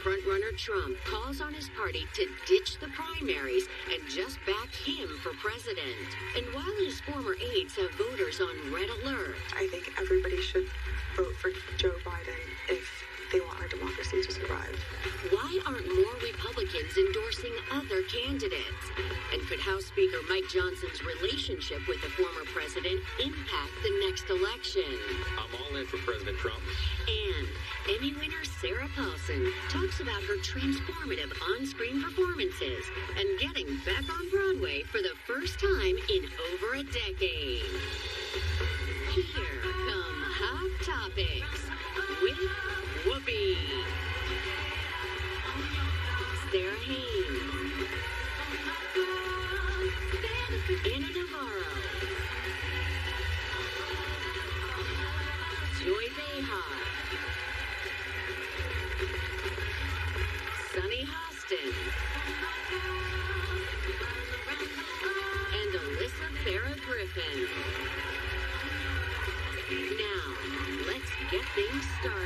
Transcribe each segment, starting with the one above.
frontrunner Trump calls on his party to ditch the primaries and just back him for president. And while his former aides have voters on red alert, I think everybody should vote for Joe Biden if they want our democracy to survive. why aren't more Republicans endorsing other candidates? And could House Speaker Mike Johnson's relationship with the former president impact the next election? I'm all in for President Trump. And Emmy winner Sarah Paulson talks about her transformative on-screen performances and getting back on Broadway for the first time in over a decade. Here come Hot Topics with Whoopi, Sarah Haynes, Anna Navarro, Joy Behar, Sunny Hostin, and Alyssa Farah Griffin. Now, let's get things started.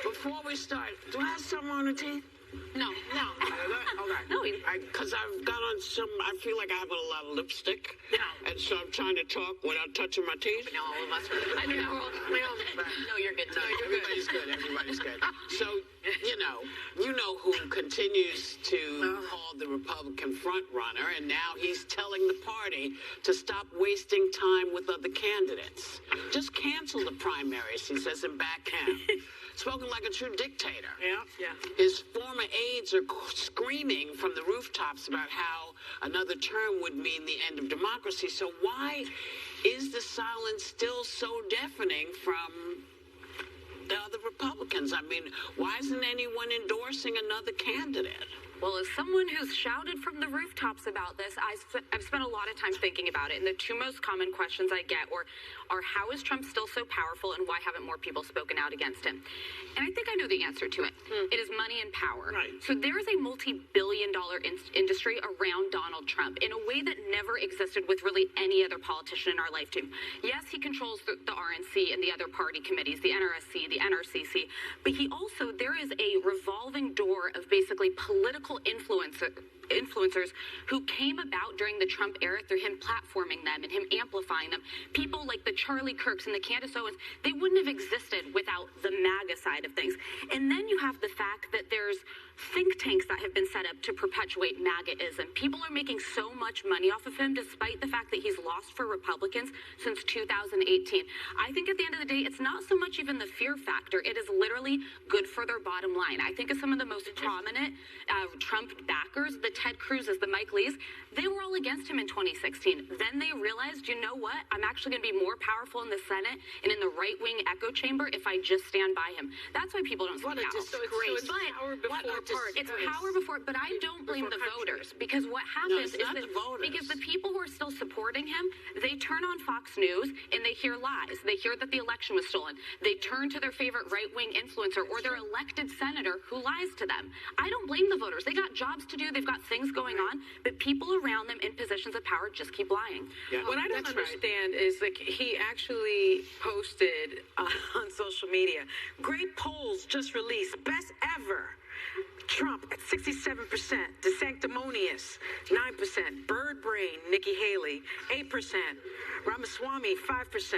Before we start, do I have something on the teeth? No. Okay. No, because I've got on some, I feel like I have a lot of lipstick. No. And so I'm trying to talk without touching my teeth. No, all of us are. I don't know. No, you're good. No, everybody's good. Everybody's good. So, you know who continues to call the Republican front runner, and now he's telling the party to stop wasting time with other candidates. Just cancel the primaries, he says, and back him. Spoken like a true dictator. Yeah. His former aides are screaming from the rooftops about how another term would mean the end of democracy. So why is the silence still so deafening from the other Republicans? I mean, why isn't anyone endorsing another candidate? Well, as someone who's shouted from the rooftops about this, I've spent a lot of time thinking about it. And the two most common questions I get are how is Trump still so powerful and why haven't more people spoken out against him? And I think I know the answer to it. It is money and power. Right. So there is a multi-billion-dollar industry around Donald Trump in a way that never existed with really any other politician in our lifetime. Yes, he controls the RNC and the other party committees, the NRSC, the NRCC, but there is a revolving door of basically political influencers who came about during the Trump era through him platforming them and him amplifying them. People like the Charlie Kirks and the Candace Owens, they wouldn't have existed without the MAGA side of things. And then you have the fact that there's think tanks that have been set up to perpetuate MAGAism. People are making so much money off of him despite the fact that he's lost for Republicans since 2018. I think at the end of the day, it's not so much even the fear factor. It is literally good for their bottom line. I think of some of the most prominent Trump backers, the Ted Cruz's, the Mike Lees, they were all against him in 2016. Then they realized, you know what? I'm actually going to be more powerful in the Senate and in the right-wing echo chamber if I just stand by him. That's why people don't speak out. It's power before, but I don't blame the voters, because what happens is that because the people who are still supporting him, they turn on Fox News and they hear lies. They hear that the election was stolen. They turn to their favorite right-wing influencer or their elected senator who lies to them. I don't blame the voters. They got jobs to do. They've got things going on, but people around them in positions of power just keep lying. Yeah. What I don't understand is, like, he actually posted on social media, great polls just released, best ever. Trump at 67%, DeSanctimonious 9%, Bird Brain Nikki Haley 8%, Ramaswamy 5%.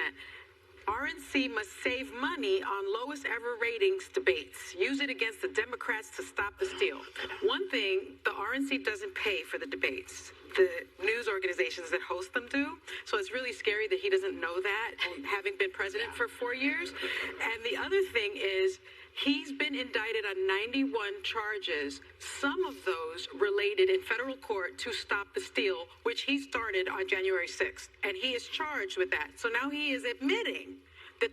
RNC must save money on lowest ever ratings debates. Use it against the Democrats to stop the steal. One thing, the RNC doesn't pay for the debates. The news organizations that host them do. So it's really scary that he doesn't know that, having been president for 4 years. And the other thing is, He's been indicted on 91 charges, some of those related in federal court to stop the steal, which he started on January 6th. And he is charged with that. So now he is admitting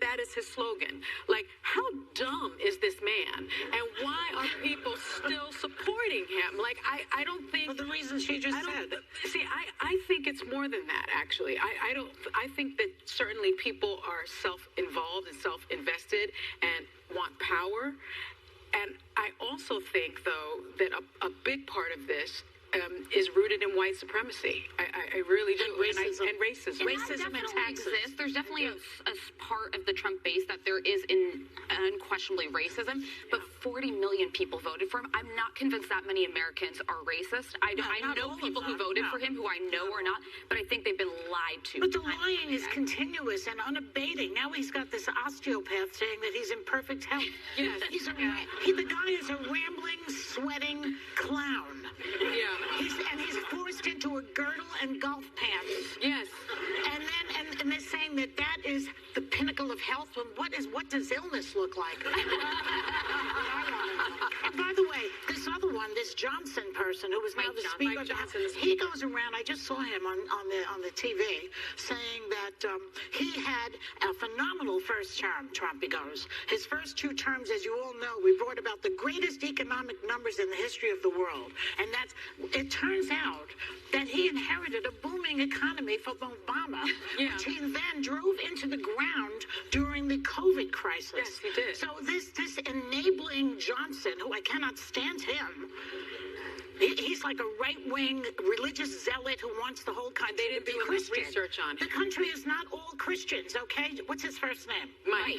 that is his slogan. Like, how dumb is this man? And why are people still supporting him? Like, I don't think... For the reasons she just said. See, I think it's more than that, actually. I think that certainly people are self-involved and self-invested and want power. And I also think, though, that a big part of this is rooted in white supremacy. I really do. And racism. Racism and taxes. There's definitely a part of the Trump base that there is unquestionably racism, but 40 million people voted for him. I'm not convinced that many Americans are racist. I know people who voted for him who I know are not, but I think they've been lied to. But the lying is continuous and unabating. Now he's got this osteopath saying that he's in perfect health. Yes. The guy is a rambling, sweating clown. Yeah. He's forced into a girdle and golf pants. Yes. And they're saying that is the pinnacle of health. And what does illness look like? And by the way, this other one, this Johnson person who was now the Speaker of the House, he goes around. I just saw him on the TV saying that he had a phenomenal first term. Trump, he goes, his first 2 terms, as you all know, we brought about the greatest economic numbers in the history of the world, and it turns out that he inherited a booming economy from Obama, which he then drove into the ground during the COVID crisis. Yes, he did. So this enabling Johnson, who I cannot stand him, he's like a right-wing religious zealot who wants the whole country to be Christian. Research on him. The country is not all Christians, okay? What's his first name? Mike.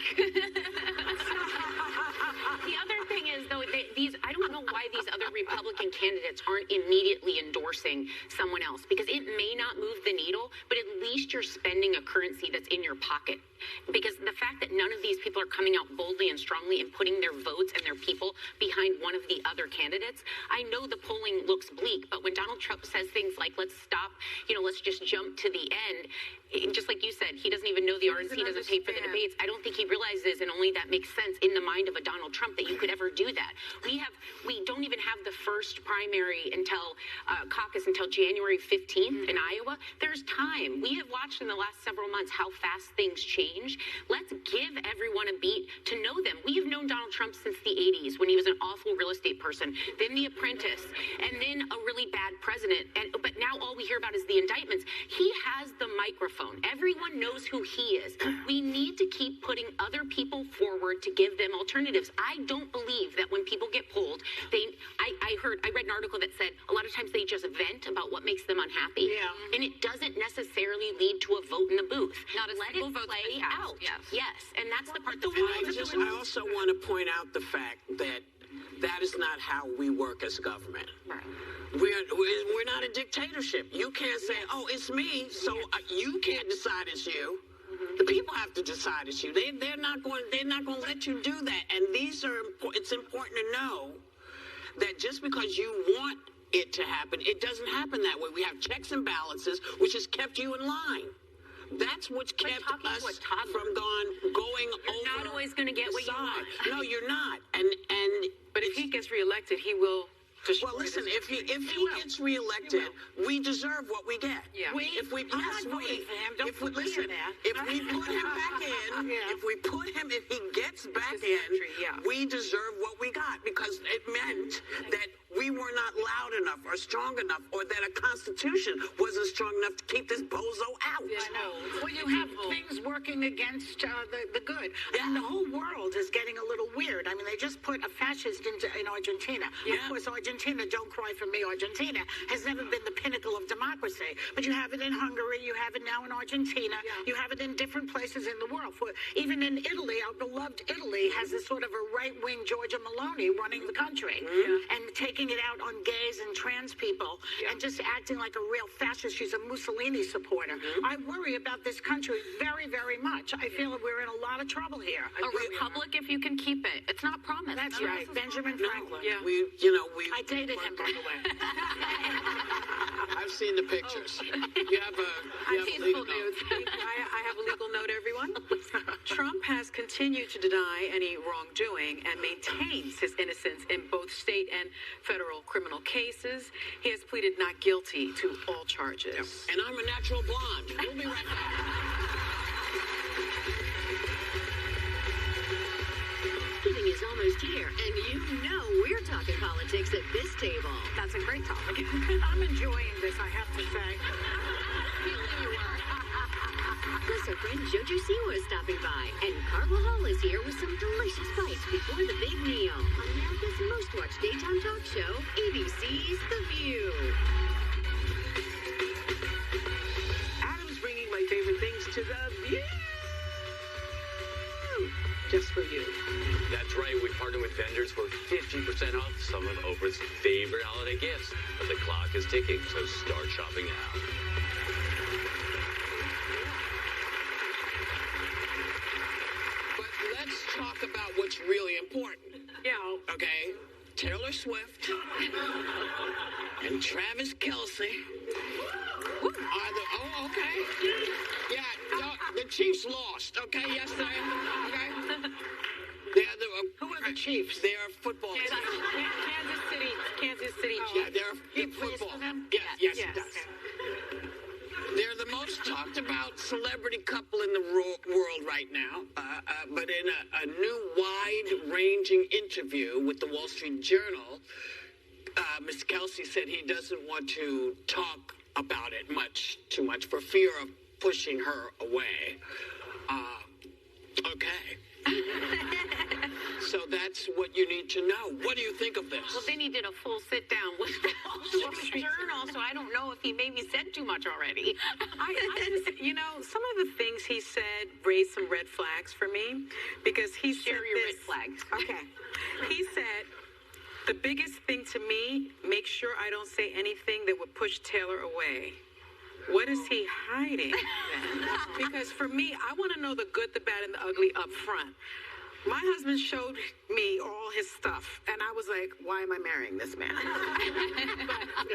The other thing is, though, I don't know why these other Republican candidates aren't immediately endorsing someone else, because it may not move the needle, but at least you're spending a currency that's in your pocket. Because the fact that none of these people are coming out boldly and strongly and putting their votes and their people behind one of the other candidates, I know the polling looks bleak, but when Donald Trump says things like, let's stop, let's just jump to the end, just like you said, he doesn't even know the RNC doesn't pay for the debates. I don't think he realizes, and only that makes sense in the mind of a Donald Trump, that you could ever do that. We don't even have the first primary caucus until January 15th in Iowa. There's time. We have watched in the last several months how fast things change. Let's give everyone a beat to know them. We have known Donald Trump since the 80s when he was an awful real estate person, then The Apprentice, and then a really bad president. But now all we hear about is the indictments. He has the microphone. Everyone knows who he is. We need to keep putting other people forward to give them alternatives. I don't believe that when people get polled, I read an article that said a lot of times they just vent about what makes them unhappy. Yeah. And it doesn't necessarily lead to a vote in the booth. Not a Let single it vote play out. Yes. And that's the part I also want to point out the fact that is not how we work as government. Right. We're not a dictatorship. You can't say, "Oh, it's me," so you can't decide it's you. The people have to decide it's you. They're not going to let you do that. And it's important to know that just because you want it to happen, it doesn't happen that way. We have checks and balances, which has kept you in line. That's what's kept us from going over. You're not always going to get what you want. No, you're not. But if he gets reelected, he will. Well, listen, if he gets reelected, we deserve what we get. Yeah. If we put him back in, if he gets back in, we deserve what we got, because it meant that we were not loud enough or strong enough, or that a constitution wasn't strong enough to keep this bozo out. Yeah, I know. Well, you have things working against the good. And the whole world is getting a little weird. I mean, they just put a fascist in Argentina. Yeah. Of course, Argentina, don't cry for me, Argentina has never been the pinnacle of democracy. But you have it in Hungary, you have it now in Argentina, you have it in different places in the world. Even in Italy, our beloved Italy has this sort of a right-wing Giorgia Meloni running the country and taking it out on gays and trans people and just acting like a real fascist. She's a Mussolini supporter. I worry about this country very, very much. I feel that we're in a lot of trouble here. A republic, if you can keep it. It's not promised. That's right. Benjamin Franklin. Yeah. I dated him, by the way. I've seen the pictures. You have a legal note. I have a legal note, everyone. Trump has continued continued to deny any wrongdoing and maintains his innocence in both state and federal criminal cases. He has pleaded not guilty to all charges. And I'm a natural blonde. We'll be right back. Thanksgiving is almost here, and you know we're talking politics at this table. That's a great topic. I'm enjoying this, I have to say. Plus, our friend Jojo Siwa is stopping by, and Carla Hall is here with some delicious bites before the big meal on America's most watched daytime talk show, ABC's The View. Adam's bringing my favorite things to The View. Just for you. That's right, we partnered with vendors for 50% off some of Oprah's favorite holiday gifts. But the clock is ticking, so start shopping now. But let's talk about what's really important. Yeah. Okay? Taylor Swift and Travis Kelce are the... Oh, okay. Yeah, no, the Chiefs lost, okay, yesterday. Okay? They're the... Who are the Chiefs? They're football team. Kansas City Yeah, Chiefs. they're He plays football. for them? Yes, he does. They're the most talked about celebrity couple in the world right now. But in a new wide-ranging interview with the Wall Street Journal, Mr. Kelce said he doesn't want to talk about it too much for fear of pushing her away. Okay. So that's what you need to know. What do you think of this? Well, then he did a full sit down with the Wall Street Journal, so I don't know if he maybe said too much already. I just, you know, some of the things he said raised some red flags for me because he said Share your this. red flags. Okay. He said, the biggest thing to me, make sure I don't say anything that would push Taylor away. What is he hiding then? Because for me, I want to know the good, the bad, and the ugly up front. My husband showed me all his stuff, and I was like, why am I marrying this man?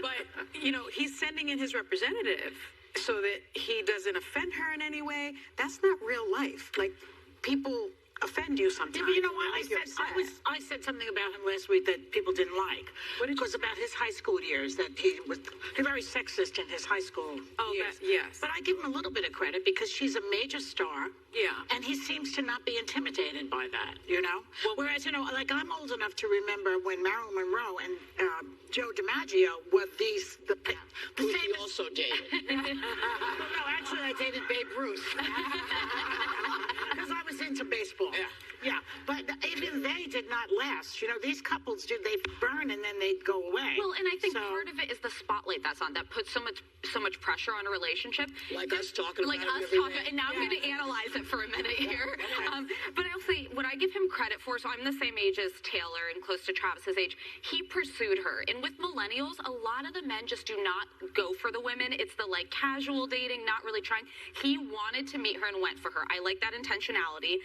but, you know, he's sending in his representative so that he doesn't offend her in any way. That's not real life. Like, people offend you sometimes. Yeah, but you know what? Like you're upset. I said something about him last week that people didn't like. What did you It was about his high school years, that he was very sexist in his high school years. Yes. But I give him a little bit of credit because she's a major star. Yeah. And he seems to not be intimidated by that, you know? Whereas, you know, like I'm old enough to remember when Marilyn Monroe and Joe DiMaggio were the Who he famous... also dated. Well, no, actually, I dated Babe Ruth. Because I was into baseball. Yeah. Yeah, but even they did not last. You know, these couples they burn and then they go away. Well, and I think part of it is the spotlight that's on that puts so much pressure on a relationship. Like us talking Like about us it every talking, day. and now I'm going to analyze it for a minute here. But I'll say what I give him credit for. So I'm the same age as Taylor and close to Travis's age. He pursued her, and with millennials, a lot of the men just do not go for the women. It's the like casual dating, not really trying. He wanted to meet her and went for her. I like that intentionality.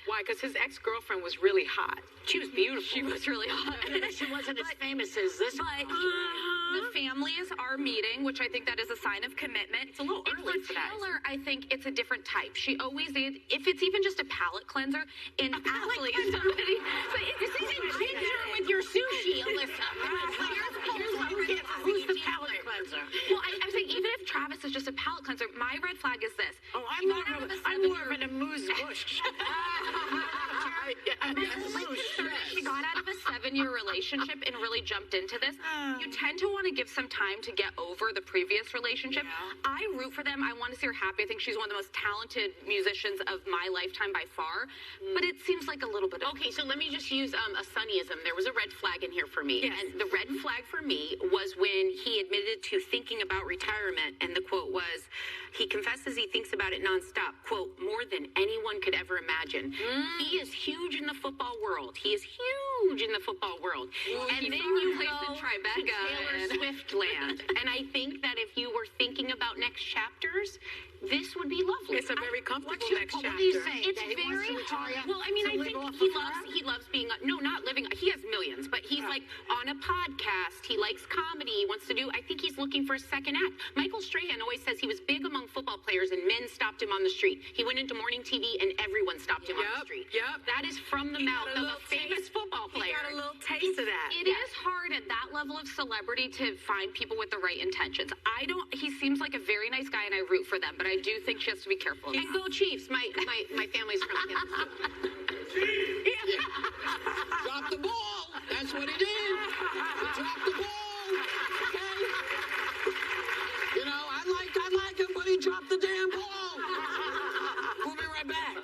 Why? Because his ex-girlfriend was really hot. She was beautiful. She was really hot. She wasn't as famous as this. But the families are meeting, which I think that is a sign of commitment. It's a little early for for that. Taylor, I think it's a different type. She always did, if it's even just a palate cleanser, and actually somebody, but this isn't ginger with your sushi, Alyssa. Who's the palate cleanser? Well, I'm saying even if Travis is just a palate cleanser, my red flag is this. Oh, I'm more of an amuse bouche. She got out of a 7-year relationship and really jumped into this. You tend to want to give some time to get over the previous relationship. Yeah. I root for them. I want to see her happy. I think she's one of the most talented musicians of my lifetime by far. But it seems like a little bit of... Okay, so let me just use a Sunnyism. There was a red flag in here for me. Yes. And the red flag for me was when he admitted to thinking about retirement. And the quote was, he confesses he thinks about it nonstop. Quote, more than anyone could ever imagine. He is huge in the football world. He is huge in the football world. And then you plays go the Tribeca to Taylor and- Swift land. And I think that if you were thinking about next chapters, this would be lovely. It's a very comfortable next chapter. What are you saying? It's that he wants very to retire hard. Well, I mean, to I live think off he of her? loves being no, not living. He has millions, but he's like on a podcast. He likes comedy. He wants to do, I think he's looking for a second act. Michael Strahan always says he was big among football players and men stopped him on the street. He went into morning TV and everyone stopped him on the street. That is from the mouth of a famous football player. He got a little taste of that. It is hard at that level of celebrity to find people with the right intentions. He seems like a very nice guy and I root for them, but I do think she has to be careful. And go Chiefs. My family's from Kansas. Drop the ball. That's what he did. He dropped the ball. Okay. You know, I like him, but he dropped the damn ball. We'll be right back.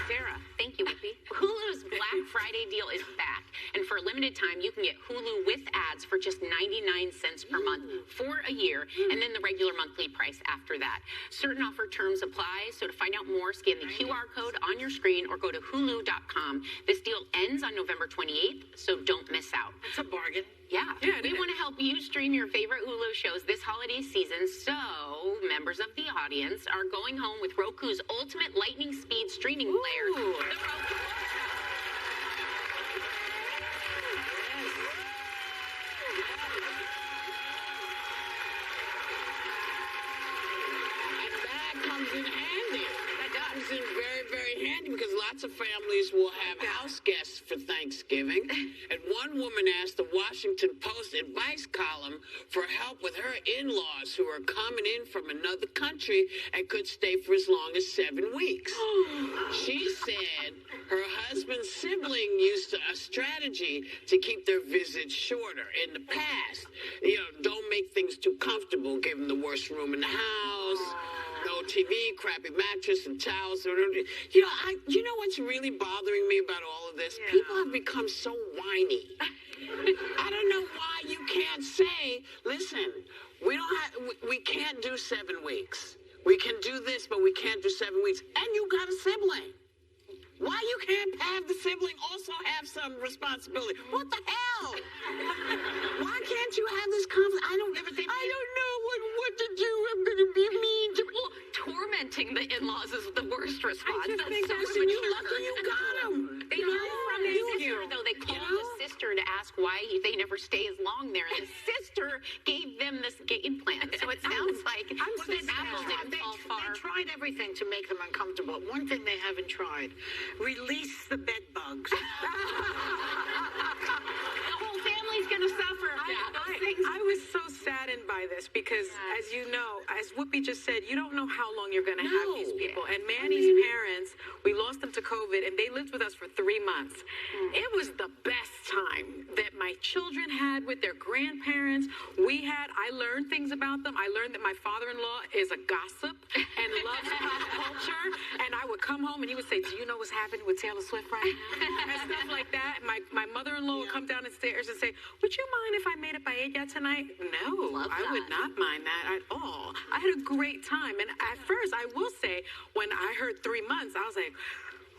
Sarah, thank you, Whoopi. Hulu's Black Friday deal is back. And for a limited time, you can get Hulu with ads for just 99 cents per month for a year, and then the regular monthly price after that. Certain offer terms apply, so to find out more, scan the QR code on your screen or go to hulu.com. This deal ends on November 28th, so don't miss out. It's a bargain. Yeah, we want to help you stream your favorite Hulu shows this holiday season, so members of the audience are going home with Roku's ultimate lightning speed streaming player. The Roku. Comes in handy. That comes in very, very handy because lots of families will have house guests for Thanksgiving. And one woman asked the Washington Post advice column for help with her in-laws who are coming in from another country and could stay for as long as 7 weeks. She said her husband's sibling used a strategy to keep their visits shorter in the past. You know, don't make things too comfortable, give them the worst room in the house. No TV, crappy mattress, and towels. You know what's really bothering me about all of this? People have become so whiny. I don't know why you can't say, listen, we can't do 7 weeks. We can do this, but we can't do 7 weeks. And you got a sibling. Why you can't have the sibling also have some responsibility? What the hell? Why can't you have this conflict? I don't know what to do. I'm going to be mean to... Well, tormenting the in-laws is the worst response. You lucky you got them. They learned from their sister, though. They called the sister to ask why they never stay as long there. And the sister gave them this game plan. So it sounds like They tried everything to make them uncomfortable. One thing they haven't tried, release the bed bugs. the whole family's going to suffer. I was so saddened by this because, as you know, as Whoopi just said, you don't know how long you're going to have these people. And Manny's parents, we lost them to COVID, and they lived with us for 3 months. It was the best time that my children had with their grandparents. I learned things about them. I learned that my father-in-law is a gossip and loves pop culture. And I would come home and he would say, do you know what's happening with Taylor Swift right now? And stuff like that. My mother-in-law would come down the stairs and say, would you mind if I made a paella tonight? No, I would not mind that at all. I had a great time. And at first, I will say, when I heard 3 months, I was like,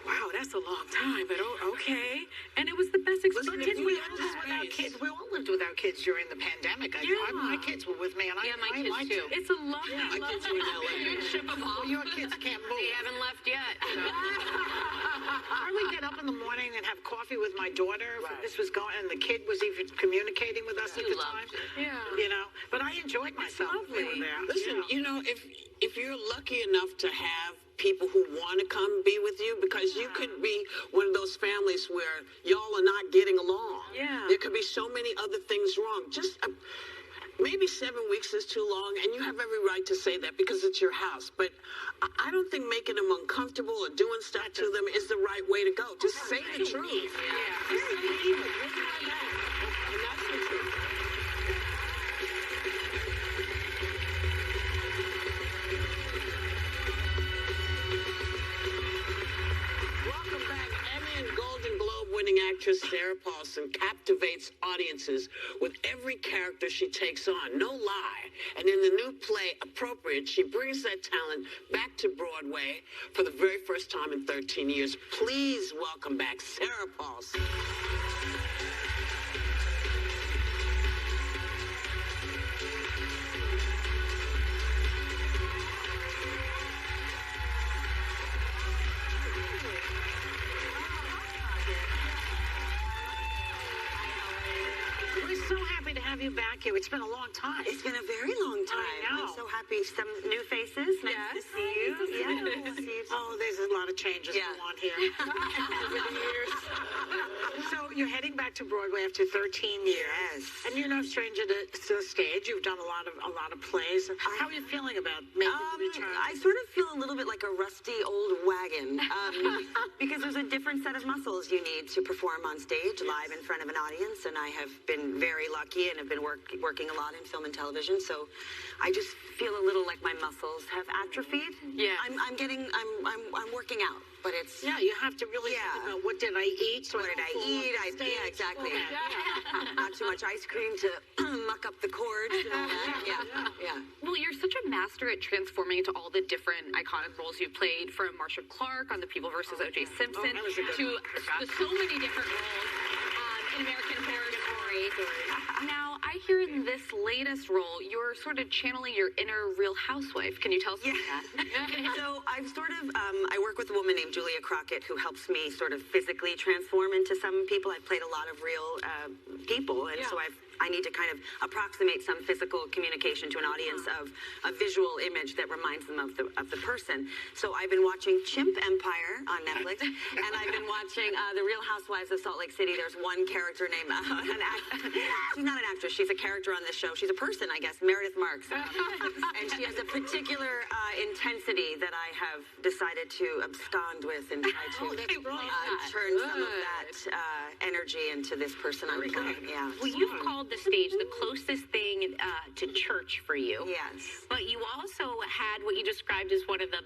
wow, that's a long time, but okay. And it was the best experience. But didn't we all live without kids? We all lived with our kids during the pandemic. My kids were with me, and my liked kids too. it. It's a lovely, My kids were in LA. Your kids can't move. They haven't left yet. I would get up in the morning and have coffee with my daughter. This was going, and the kid was even communicating with us at the time. Yeah. You know, but I enjoyed myself when we were there. Listen, you know, if you're lucky enough to have people who want to come be with you, because you could be one of those families where y'all are not getting along. Yeah. There could be so many other things wrong. Just maybe 7 weeks is too long, and you have every right to say that because it's your house. But I don't think making them uncomfortable or doing stuff to them is the right way to go. Just say the truth. Yeah. And that's the truth. Welcome back. Emmy and Golden Globe winning actress Sarah Paulson captivates audiences with every character she takes on. No lie. And in the new play, Appropriate, she brings that talent back to Broadway for the very first time in 13 years. Please welcome back Sarah Paulson. We're so happy to have you back here. It's been a long time. It's been a very long time. I know. I'm so happy. Some new faces. Nice to see you. Oh, there's a lot of changes going on here over the years. So you're heading back to Broadway after 13 years. Yes. And you're no stranger to the stage. You've done a lot of plays. How are you feeling about making the return? I sort of feel a little bit like a rusty old wagon because there's a different set of muscles you need to perform on stage live in front of an audience, and I have been very lucky and have been working a lot in film and television, so I just feel a little like my muscles have atrophied. Yeah. I'm working out, but it's you have to really think about what did I eat? So what did I eat? Yeah, exactly. Not too much ice cream to muck up the cord. Yeah. Well, you're such a master at transforming into all the different iconic roles you've played, from Marcia Clark on The People versus O.J. Simpson to so many different roles in American Horror Story. Now, I hear in this latest role, you're sort of channeling your inner Real Housewife. Can you tell us about that? So I've sort of, I work with a woman named Julia Crockett who helps me sort of physically transform into some people. I've played a lot of real people, and so I need to kind of approximate some physical communication to an audience of a visual image that reminds them of the person. So I've been watching Chimp Empire on Netflix, and I've been watching The Real Housewives of Salt Lake City. There's one character named, she's not an actress, she's a character on this show. She's a person, I guess, Meredith Marks. And she has a particular intensity that I have decided to abscond with and try to turn some of that energy into this person I'm playing. Yeah. Well, you've called the stage the closest thing to church for you. Yes. But you also had what you described as one of the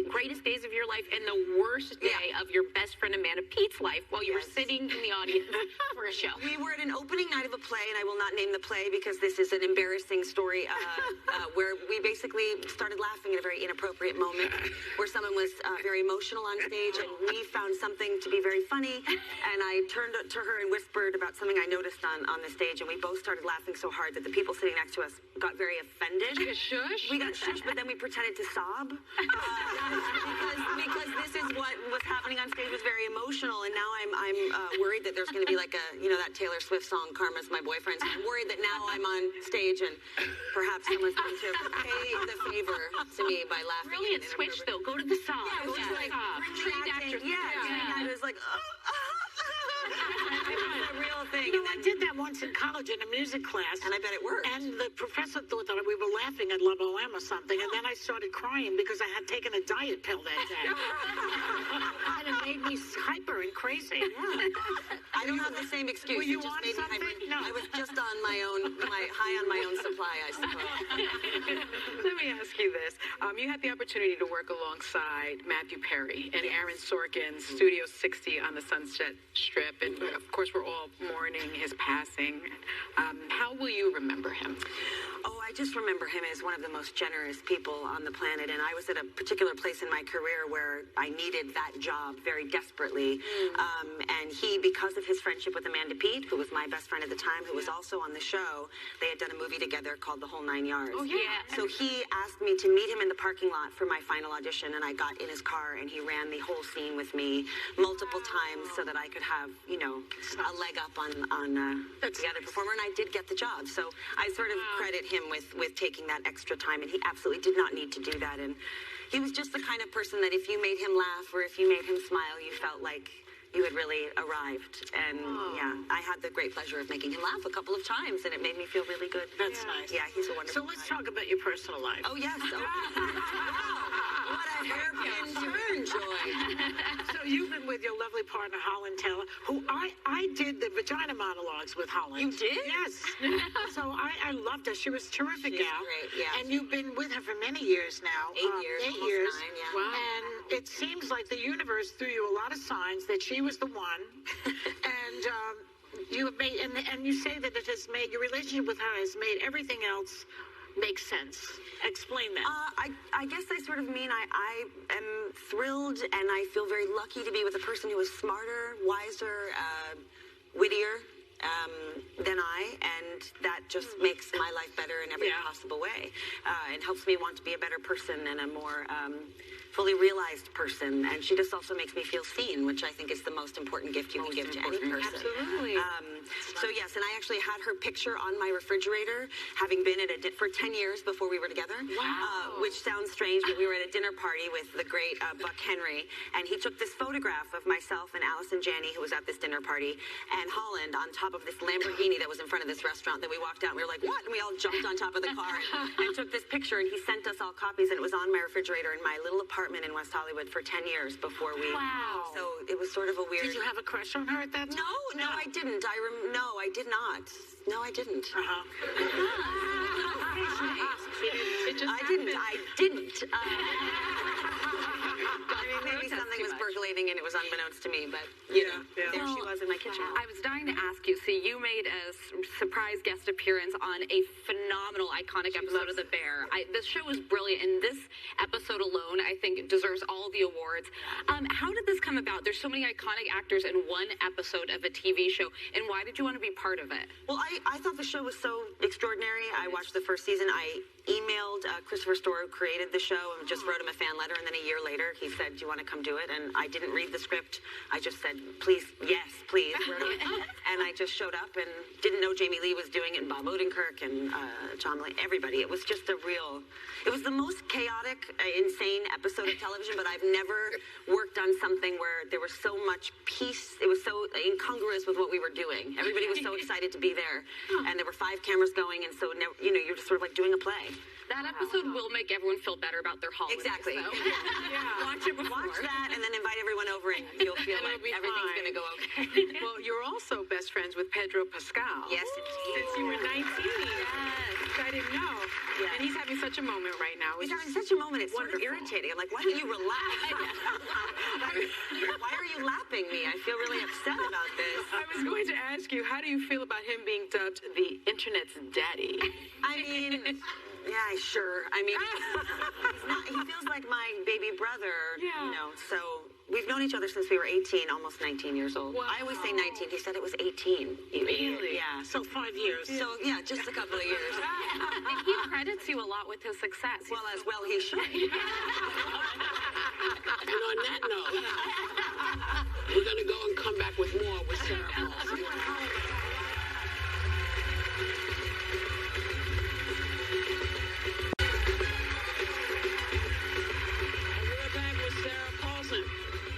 greatest days of your life and the worst day of your best friend Amanda Pete's life while you were sitting in the audience for a show. We were at an opening night of a play, and I will not name the play because this is an embarrassing story, where we basically started laughing at a very inappropriate moment where someone was very emotional on stage, and we found something to be very funny, and I turned to her and whispered about something I noticed on the stage, and we both started laughing so hard that the people sitting next to us got very offended. Shush? We got shush, but then we pretended to sob because this is what was happening on stage was very emotional, and now I'm worried that there's going to be like that Taylor Swift song, Karma's My Boyfriend. So I'm worried that now I'm on stage and perhaps someone's going to pay the favor to me by laughing. Brilliant switch, though. Go to the sob. Yeah, Go to the sob. Trained actress. Yeah. It was like, it was a real thing. You know, I did that once in college in a music class. And I bet it worked. And the professor thought that we were laughing at La Boheme or something. And then I started crying because I had taken a diet pill that day. And it made me hyper and crazy. I don't have the same excuse. Were you It just on made me something? hyper. No. I was just on high on my own supply, I suppose. Let me ask you this. You had the opportunity to work alongside Matthew Perry and Aaron Sorkin's Studio 60 on the Sunset Strip. And, of course, we're all mourning his passing. How will you remember him? Oh, I just remember him as one of the most generous people on the planet. And I was at a particular place in my career where I needed that job very desperately. And he, because of his friendship with Amanda Peet, who was my best friend at the time, who was also on the show, they had done a movie together called The Whole Nine Yards. Oh, yeah. So he asked me to meet him in the parking lot for my final audition, and I got in his car, and he ran the whole scene with me multiple times so that I could have, a leg up on the other performer, and I did get the job. So I sort of credit him with taking that extra time, and he absolutely did not need to do that. And he was just the kind of person that if you made him laugh or if you made him smile, you felt like you had really arrived. And I had the great pleasure of making him laugh a couple of times, and it made me feel really good. That's nice. Yeah, he's a wonderful So let's talk about your personal life. Oh, yes. What a hairpin turn, Joy. So you've been with your lovely partner, Holland Taylor, who I did the vagina monologues with Holland. You did? Yes. So I loved her. She was a terrific She's gal. great, yeah. And you've been with her for many years now. 8 years. 8 almost years. 9, yeah. Wow. And it seems like the universe threw you a lot of signs that she was the one. And you have made, and you say that it has made, your relationship with her has made everything else make sense. Explain that. I guess I sort of mean I am thrilled and I feel very lucky to be with a person who is smarter, wiser, wittier, than I, and that just makes my life better in every possible way, and helps me want to be a better person and a more fully realized person. And she just also makes me feel seen, which I think is the most important gift you can give to any person. Absolutely. So yes, and I actually had her picture on my refrigerator, having been at for 10 years before we were together. Wow. Which sounds strange, but we were at a dinner party with the great Buck Henry, and he took this photograph of myself and Allison Janney, who was at this dinner party, and Holland on top of this Lamborghini that was in front of this restaurant. That we walked out and we were like, what? And we all jumped on top of the car and took this picture, and he sent us all copies, and it was on my refrigerator in my little apartment in West Hollywood for 10 years before we... Wow. So it was sort of a weird... Did you have a crush on her at that time? No, I didn't. No, I did not. No, I didn't. I didn't. I mean, maybe something was percolating and it was unbeknownst to me, but there she was in my kitchen. I was dying to ask you. So you made a surprise guest appearance on a phenomenal, iconic episode of The Bear. The show was brilliant, and this episode alone, I think, deserves all the awards. How did this come about? There's so many iconic actors in one episode of a TV show, and why did you want to be part of it? Well, I thought the show was so extraordinary. I watched the first season. I emailed Christopher Storer, who created the show, and just wrote him a fan letter, and then a year later he said, do you want to come do it? And I didn't read the script. I just said, please, yes, please. And I just showed up and didn't know Jamie Lee was doing it, and Bob Odenkirk and John Mulaney, everybody. It was just it was the most chaotic, insane episode of television, but I've never worked on something where there was so much peace. It was so incongruous with what we were doing. Everybody was so excited to be there, and there were 5 cameras going, and so, you're just sort of like doing a play. That episode will make everyone feel better about their holidays. Exactly. So. Watch it before. Watch that and then invite everyone over, and you'll feel like everything's going to go okay. Well, you're also best friends with Pedro Pascal. Yes, indeed. Since you were 19. Yes. I didn't know. Yeah. And he's having such a moment right now. He's having such a moment. It's sort of irritating. I'm like, why don't you relax? Why are you lapping me? I feel really upset about this. I was going to ask you, how do you feel about him being dubbed the internet's daddy? I mean... Yeah, sure. I mean, he feels like my baby brother, so we've known each other since we were 18, almost 19 years old. Wow. I always say 19. He said it was 18. Really? Yeah. So 5 years. So, yeah, just a couple of years. And he credits you a lot with his success. Well, as well he should. And on that note, we're going to go and come back with more with Sarah Paulson.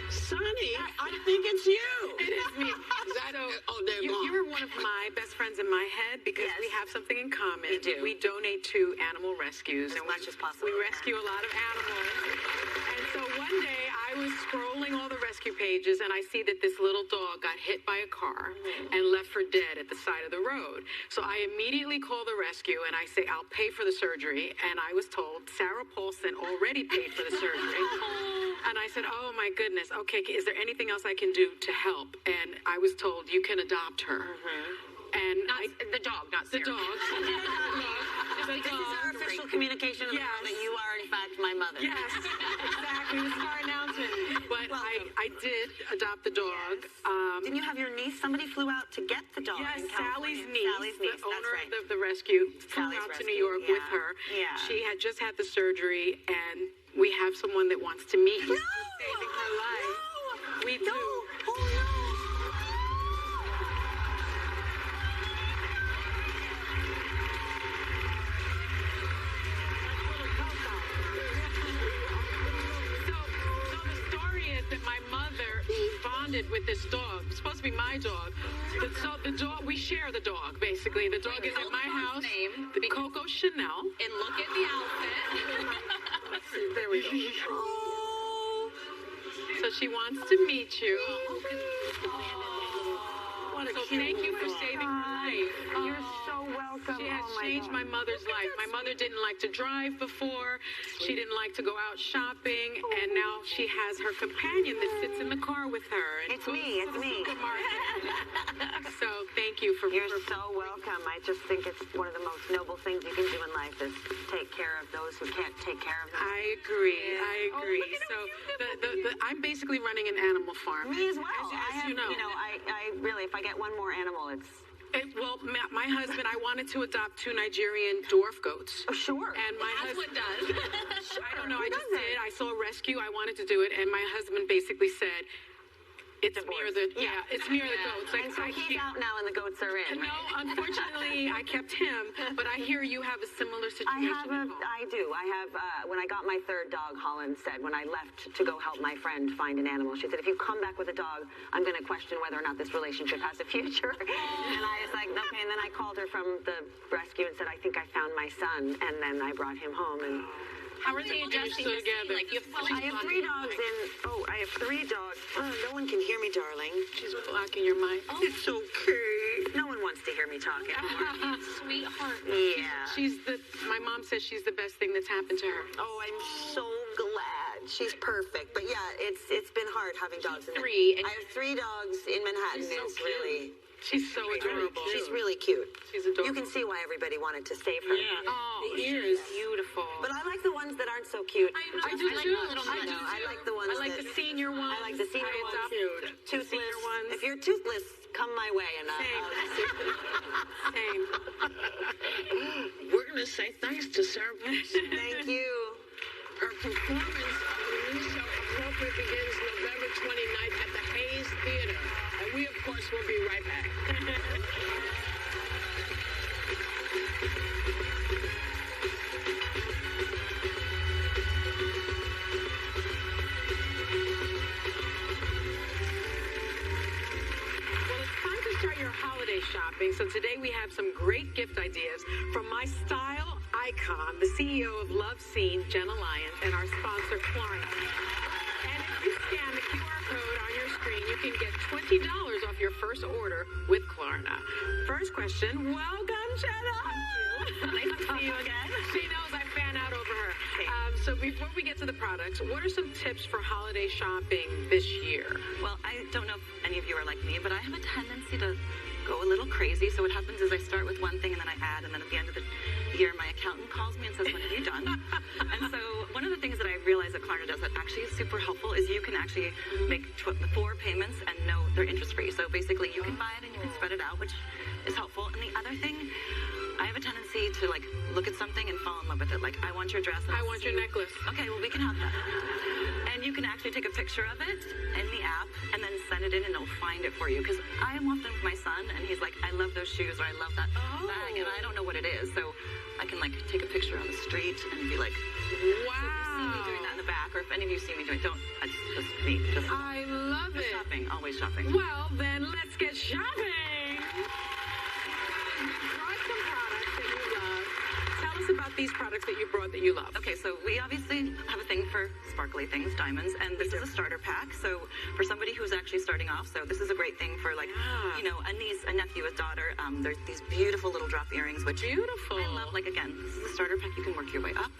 Sonny, I think it's you. It is me. They're gone. You're one of my best friends in my head because we have something in common. We do. We donate to animal rescues. As much as possible. We rescue a lot of animals. And so one day I was scrolling all the rescue pages and I see that this little dog got hit by a car and left for dead at the side of the road. So I immediately call the rescue and I say, I'll pay for the surgery. And I was told Sarah Paulson already paid for the surgery. And I said, oh my goodness, okay, is there anything else I can do to help? And I was told you can adopt her. And the dog, not the Sarah. dog. This is our official communication of the world that you are, in fact, my mother. Yes, exactly. This is our announcement. But I did adopt the dog. Yes. Didn't you have your niece? Somebody flew out to get the dog. Yes, in California. Sally's niece, the owner that's right. of the rescue, flew Sally's out to rescue, New York with her. Yeah. She had just had the surgery, and we have someone that wants to meet you. No! Saving her life. No! We do. No! Oh, no! So the story is that my mother bonded with this dog. It's supposed to be my dog. The dog, we share the dog, basically. The dog is at my house. Name. The Coco Chanel. And look at the outfit. There we go. Oh. So she wants to meet you. What a So thank you for saving her life. You're so welcome. She has changed my mother's life. My mother didn't like to drive before. She didn't like to go out shopping. And now she has her companion that sits in the car with her. And It's me. It's me. So thank you for... You're so welcome. I just think it's one of the most noble things you can do in life is take care of those who can't take care of themselves. I agree. So I'm basically running an animal farm. Me as well. As you know. I really, if I get one more animal, Well, my husband, I wanted to adopt 2 Nigerian dwarf goats. Oh, sure. And my husband does. I don't know. I just did. I saw a rescue. I wanted to do it, and my husband basically said, "It's me or the it's me or the goats." Like, And so he's out now, and the goats are in. No, unfortunately, I kept him. But I hear you have a similar situation. I do. I have. When I got my 3rd dog, Holland said, when I left to go help my friend find an animal, she said, "If you come back with a dog, I'm going to question whether or not this relationship has a future." And I was like, okay. And then I called her from the rescue and said, "I think I found my son." And then I brought him home and. How are they adjusting this scene? Like, you have I have 3 dogs in. Oh, I have 3 dogs. Oh, no one can hear me, darling. She's blocking your mic. Oh. It's okay. No one wants to hear me talk anymore. Sweetheart. Yeah. My mom says she's the best thing that's happened to her. Oh, I'm so glad. She's perfect. But yeah, it's been hard having dogs in 3. I have 3 dogs in Manhattan. It's really. She's so adorable. She's really cute. She's adorable. You can see why everybody wanted to save her. Yeah. Oh, the ears. Beautiful. But I like the ones that aren't so cute. I do too. I like the ones I like the senior ones. I like the senior ones. Toothless ones. If you're toothless, come my way and Same. We're going to say thanks to Sarah Paulson. Thank you. Her performance of the new show Appropriate begins November 29th at the Hayes Theater. And we, of course, will be right back. Start your holiday shopping. So today we have some great gift ideas from my style icon, the CEO of Love Scene, Jenna Lyons, and our sponsor, Klarna. And if you scan the QR code on your screen, you can get $20 off your first order with Klarna. First question, welcome, Jenna. Nice to see you again. She knows I fan out over her. So before we get to the products, what are some tips for holiday shopping this year? Well, I don't know if any of you are like me, but I have a tendency to go a little crazy. So what happens is I start with one thing and then I add, and then at the end of the year, my accountant calls me and says, "What have you done?" And so one of the things that I realized that Klarna does that actually is super helpful is you can actually make 4 payments and know they're interest-free. So basically you can buy it and you can spread it out, which is helpful. And the other thing, I have a tendency to like look at something and fall in love with it. Like, I want your dress. And I want your necklace. Okay, well, we can have that. And you can actually take a picture of it in the app and then send it in and it'll find it for you. Because I am often with my son and he's like, "I love those shoes," or "I love that bag," and I don't know what it is. So I can like take a picture on the street and be like, "Wow." So if you see me doing that in the back, or if any of you see me doing it, it's just me. I love it. Shopping, always shopping. Well, then let's get shopping. Tell us about these products that you brought that you love. Okay, so we obviously have a thing for sparkly things, diamonds, and this is a starter pack. So for somebody who's actually starting off, so this is a great thing for like, you know, a niece, a nephew, a daughter. There's these beautiful little drop earrings, which beautiful. I love. Like, again, this is a starter pack. You can work your way up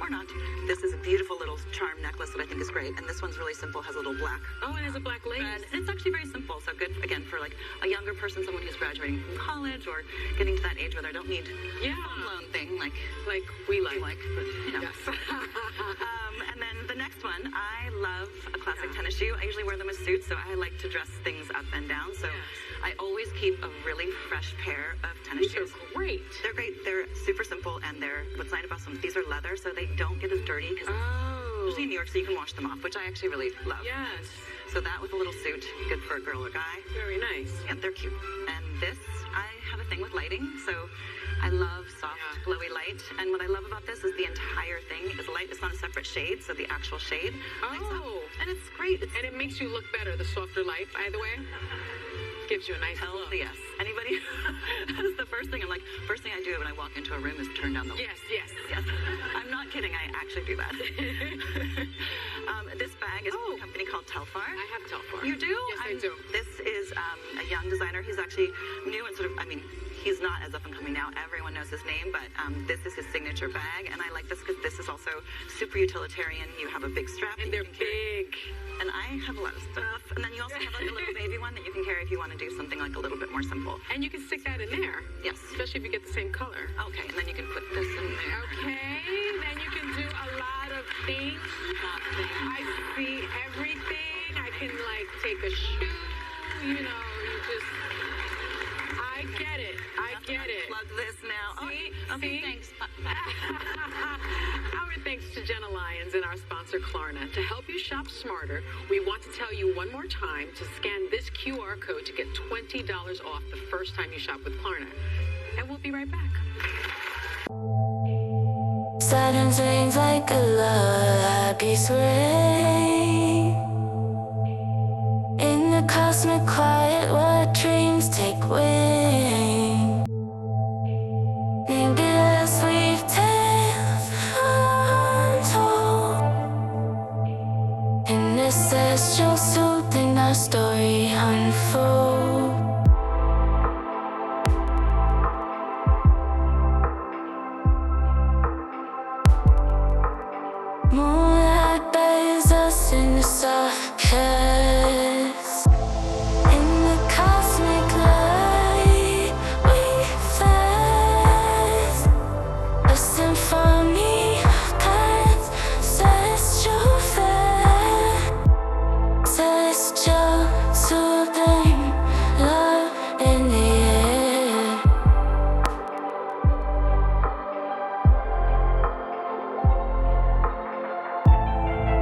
or not. This is a beautiful little charm necklace that I think is great, and this one's really simple, has a little black. Oh, it has a black lace. And it's actually very simple, so good, again, for like a younger person, someone who's graduating from college or getting to that age where they don't need a full-blown thing like we like. But, you know. Yes. And then the next one, I love a classic tennis shoe. I usually wear them as suits, so I like to dress things up and down. So I always keep a really fresh pair of tennis shoes. These are great. They're great. They're super simple, and what's nice about them, these are leather, so they don't get as dirty, because usually in New York, so you can wash them off, which I actually really love. Yes. So that with a little suit, good for a girl or guy. Very nice. Yeah, they're cute. And this, I have a thing with lighting, so I love soft, glowy light. And what I love about this is the entire thing is light. It's not a separate shade, so the actual shade lights up. And it's great. And it makes you look better, the softer light, by the way. Gives you a nice look. Yes. Anybody? That's the first thing first thing I do when I walk into a room is turn down the light. Yes. I'm not kidding. I actually do that. This bag is from a company called Telfar. I have Telfar. You do? Yes, I do. This is a young designer. He's actually new and he's not as up and coming now. Everyone knows his name, but this is his signature bag, and I like this because this is also super utilitarian. You have a big strap. And they're big. And I have a lot of stuff. And then you also have like a little baby one that you can carry if you want to do something like a little bit more simple. And you can stick that in there. Yes. Especially if you get the same color. Okay, and then you can put this in there. Okay, then you can do a lot of things. I see everything. I can take a shoe, I I get it. I get it. Plug this now. See? Okay, See? thanks. Our thanks to Jenna Lyons and our sponsor, Klarna. To help you shop smarter, we want to tell you one more time to scan this QR code to get $20 off the first time you shop with Klarna. And we'll be right back. Saturn rings like a lullaby's ring. In the cosmic quiet where dreams take wing. Maybe as we've tales untold. In this celestial soothing our story unfold. Moonlight bathes us in the soft kiss. In the cosmic light we fast. A symphony of paths, celestial fair. Celestial soothing love in the air.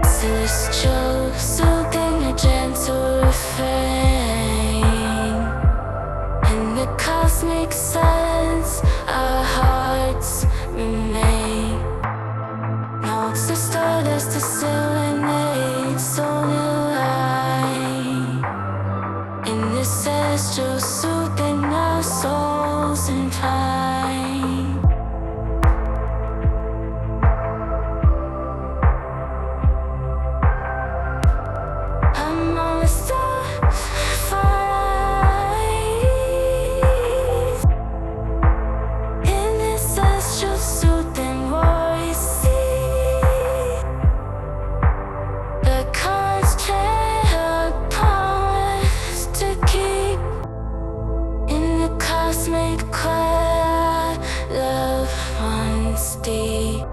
Celestial, soothing a gentle refrain. In the cosmic silence, our hearts remain. Notes the stardust to serenade, so new light. In the celestial, soothing our souls in time. I'm on the starfight. In this celestial soothing war we see. The constant promise to keep. In the cosmic quiet, love runs deep.